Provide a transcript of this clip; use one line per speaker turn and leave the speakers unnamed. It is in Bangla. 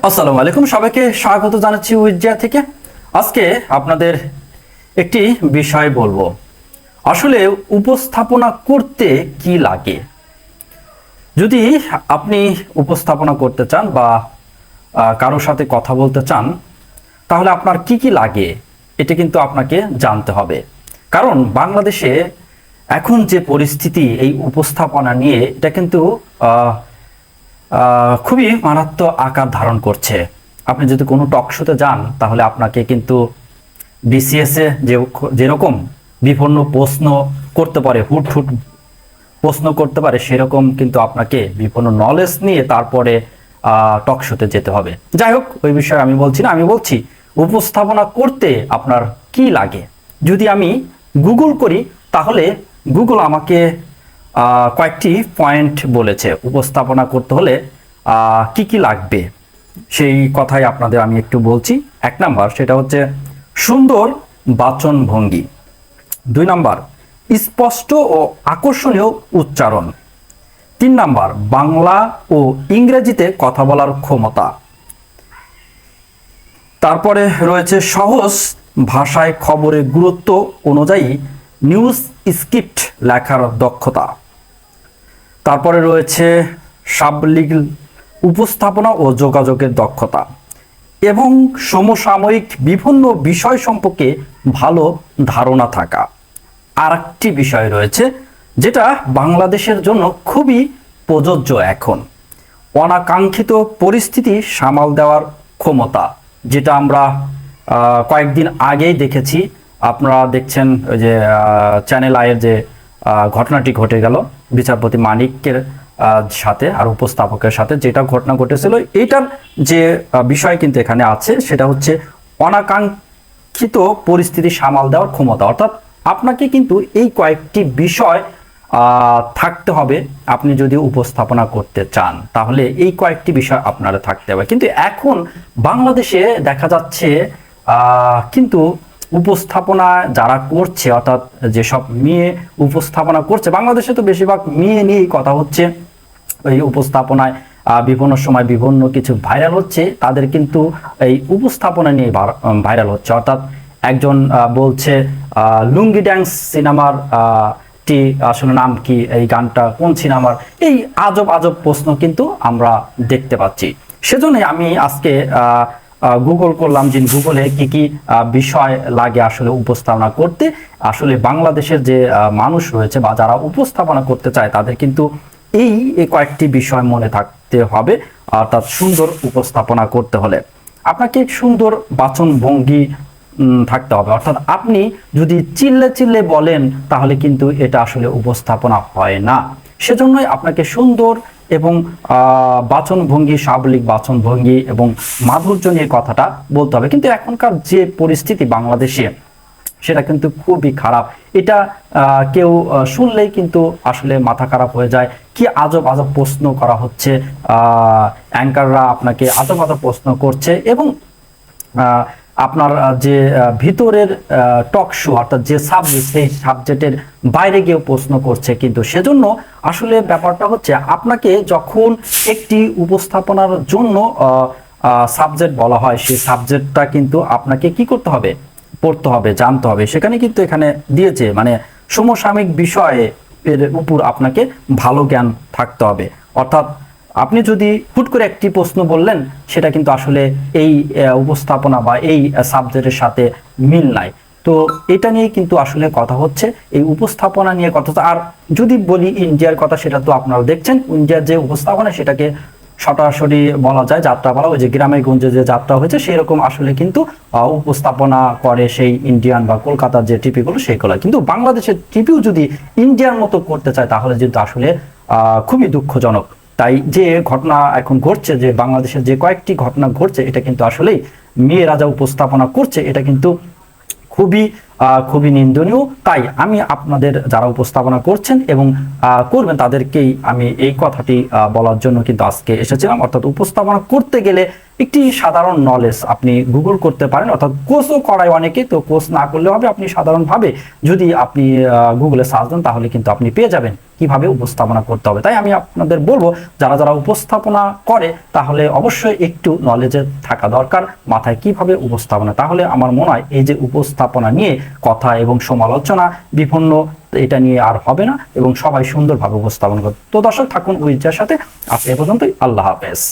আসসালামু আলাইকুম, সবাইকে স্বাগত জানাচ্ছি উইজ্জা থেকে। আজকে আপনাদের একটি বিষয় বলবো, আসলে উপস্থাপনা করতে কি লাগে। যদি আপনি উপস্থাপনা করতে চান বা কারোর সাথে কথা বলতে চান, তাহলে আপনার কি কি লাগে এটা কিন্তু আপনাকে জানতে হবে। কারণ বাংলাদেশে এখন যে পরিস্থিতি এই উপস্থাপনা নিয়ে, এটা কিন্তু খুবই মারাত্মক আকার ধারণ করছে। আপনি যদি কোনো টক শোতে যান, তাহলে আপনাকে কিন্তু বিসিএসে যেরকম বিভিন্ন প্রশ্ন করতে পারে, হুট প্রশ্ন করতে পারে, সেরকম কিন্তু আপনাকে বিভিন্ন নলেজ নিয়ে তারপরে টক শোতে যেতে হবে। যাই হোক, ওই বিষয়ে আমি বলছি না, আমি বলছি উপস্থাপনা করতে আপনার কি লাগে। যদি আমি গুগল করি, তাহলে গুগল আমাকে কয়েকটি পয়েন্ট বলেছে উপস্থাপনা করতে হলে কি কি লাগবে, সেই কথাই আপনাদের আমি একটু বলছি। 1 নাম্বার, সেটা হচ্ছে সুন্দর বাচনভঙ্গি। 2 নাম্বার, স্পষ্ট ও আকর্ষণীয় উচ্চারণ। 3 নাম্বার, বাংলা ও ইংরেজিতে কথা বলার ক্ষমতা। তারপরে রয়েছে সহজ ভাষায় খবরের গুরুত্ব অনুযায়ী নিউজ স্ক্রিপ্ট লেখার দক্ষতা। তারপরে রয়েছে সাবলীল উপস্থাপনা ও যোগাযোগের দক্ষতা এবং সমসাময়িক বিভিন্ন বিষয় সম্পর্কে ভালো ধারণা থাকা। আরেকটি বিষয় রয়েছে যেটা বাংলাদেশের জন্য খুবই প্রযোজ্য এখন, অনাকাঙ্ক্ষিত পরিস্থিতি সামাল দেওয়ার ক্ষমতা, যেটা আমরা কয়েকদিন আগেই দেখেছি। আপনারা দেখছেন ওই যে চ্যানেল আইয়ের যে ঘটনাটি ঘটে গেল বিচারপতি মানিকের সাথে আর উপস্থাপকের সাথে, যেটা ঘটনা ঘটেছিল, এটার যে বিষয় কিন্তু এখানে আছে, সেটা হচ্ছে অনাকাঙ্ক্ষিত পরিস্থিতি সামাল দেওয়ার ক্ষমতা। অর্থাৎ আপনাকে কিন্তু এই কয়েকটি বিষয় থাকতে হবে। আপনি যদি উপস্থাপনা করতে চান, তাহলে এই কয়েকটি বিষয় আপনারা থাকতে হবে। কিন্তু এখন বাংলাদেশে দেখা যাচ্ছে কিন্তু উপস্থাপনা যারা করছে, অর্থাৎ যেসব মেয়ে উপস্থাপনা করছে, বাংলাদেশে তো বেশিরভাগ মেয়ে নিয়েই কথা হচ্ছে। এই উপস্থাপনায় বিভিন্ন সময় বিভিন্ন কিছু ভাইরাল হচ্ছে, তাদের কিন্তু এই উপস্থাপনা নিয়ে ভাইরাল হচ্ছে। অর্থাৎ একজন বলছে লুঙ্গি ড্যান্স সিনেমার টি আসলে নাম কি, এই গানটা কোন সিনেমার, এই আজব আজব প্রশ্ন কিন্তু আমরা দেখতে পাচ্ছি। সেজন্য আমি আজকে গুগল করলাম যে গুগলে কি কি বিষয় লাগে আসলে উপস্থাপনা করতে। আসলে বাংলাদেশের যে মানুষ রয়েছে বা যারা উপস্থাপনা করতে চায়, তাদের কিন্তু এই কয়েকটি বিষয় মনে থাকতে হবে। অর্থাৎ সুন্দর উপস্থাপনা করতে হলে আপনাকে সুন্দর বাচনভঙ্গি থাকতে হবে। অর্থাৎ আপনি যদি চিল্লে চিল্লে বলেন, তাহলে কিন্তু এটা আসলে উপস্থাপনা হয় না। সেজন্যই আপনাকে সুন্দর এবং বাচনভঙ্গি, সাবলীল বাচনভঙ্গি এবং মাধুর্য নিয়ে কথাটা বলতে হবে। কিন্তু এখনকার যে পরিস্থিতি বাংলাদেশে, সেটা কিন্তু খুবই খারাপ। এটা কেউ শুনলেই কিন্তু আসলে মাথা খারাপ হয়ে যায়। কি আজব আজব প্রশ্ন করা হচ্ছে, অ্যাঙ্কাররা আপনাকে আজব আজব প্রশ্ন করছে এবং আপনার যে ভিতরের টক শো, অর্থাৎ যে সাবজেক্ট, সেই সাবজেক্টের বাইরে গিয়েও প্রশ্ন করছে। কিন্তু সেজন্য আসলে ব্যাপারটা হচ্ছে, আপনাকে যখন একটি উপস্থাপনার জন্য সাবজেক্ট বলা হয়, সেই সাবজেক্টটা কিন্তু আপনাকে কি করতে হবে, পড়তে হবে, জানতে হবে। সেখানে কিন্তু এখানে দিয়েছে মানে সমসাময়িক বিষয়ে এর উপর আপনাকে ভালো জ্ঞান থাকতে হবে। অর্থাৎ আপনি যদি হুট করে একটি প্রশ্ন বললেন, সেটা কিন্তু আসলে এই উপস্থাপনা বা এই সাবজেক্টের সাথে মিল নাই। তো এটা নিয়ে কিন্তু আসলে কথা হচ্ছে, এই উপস্থাপনা নিয়ে কথা। আর যদি বলি ইন্ডিয়ার কথা, সেটা তো আপনারা দেখছেন, ইন্ডিয়ার যে উপস্থাপনা, সেটাকে সরাসরি বলা যায় যাত্রা বলা। ওই যে গ্রামে গঞ্জে যে যাত্রা হয়েছে, সেরকম আসলে কিন্তু উপস্থাপনা করে সেই ইন্ডিয়ান বা কলকাতার যে টিপিগুলো, সেইগুলো। কিন্তু বাংলাদেশের টিপিও যদি ইন্ডিয়ার মতো করতে চায়, তাহলে কিন্তু আসলে খুবই দুঃখজনক। তাই যে ঘটনা এখন ঘটছে, যে বাংলাদেশের যে কয়েকটি ঘটনা ঘটছে, এটা কিন্তু আসলেই মেয়েরা যা উপস্থাপনা করছে, এটা কিন্তু খুবই নিন্দনীয়। তাই আমি আপনাদের যারা উপস্থাপনা করছেন এবং করবেন, তাদেরকেই আমি এই কথাটি বলার জন্য কিন্তু আজকে এসেছিলাম। অর্থাৎ উপস্থাপনা করতে গেলে একটি সাধারণ নলেজ আপনি গুগল করতে পারেন, অর্থাৎ কোর্সও করায় অনেকে, তো কোর্স না করলে হবে, আপনি সাধারণভাবে যদি আপনি গুগলে সার্চ দেন তাহলে কিন্তু আপনি পেয়ে যাবেন কিভাবে উপস্থাপনা করতে হবে। তাই আমি আপনাদের বলবো যারা যারা উপস্থাপনা করে তাহলে অবশ্যই একটু নলেজে থাকা দরকার মাথায় কিভাবে উপস্থাপনা, তাহলে আমার মনে হয় এই যে উপস্থাপনা নিয়ে কথা এবং সমালোচনা বিভিন্ন এটা নিয়ে আর হবে না এবং সবাই সুন্দরভাবে উপস্থাপন করবে। তো দর্শক থাকুন উইজার সাথে, আজ এ পর্যন্তই, আল্লাহ হাফেজ।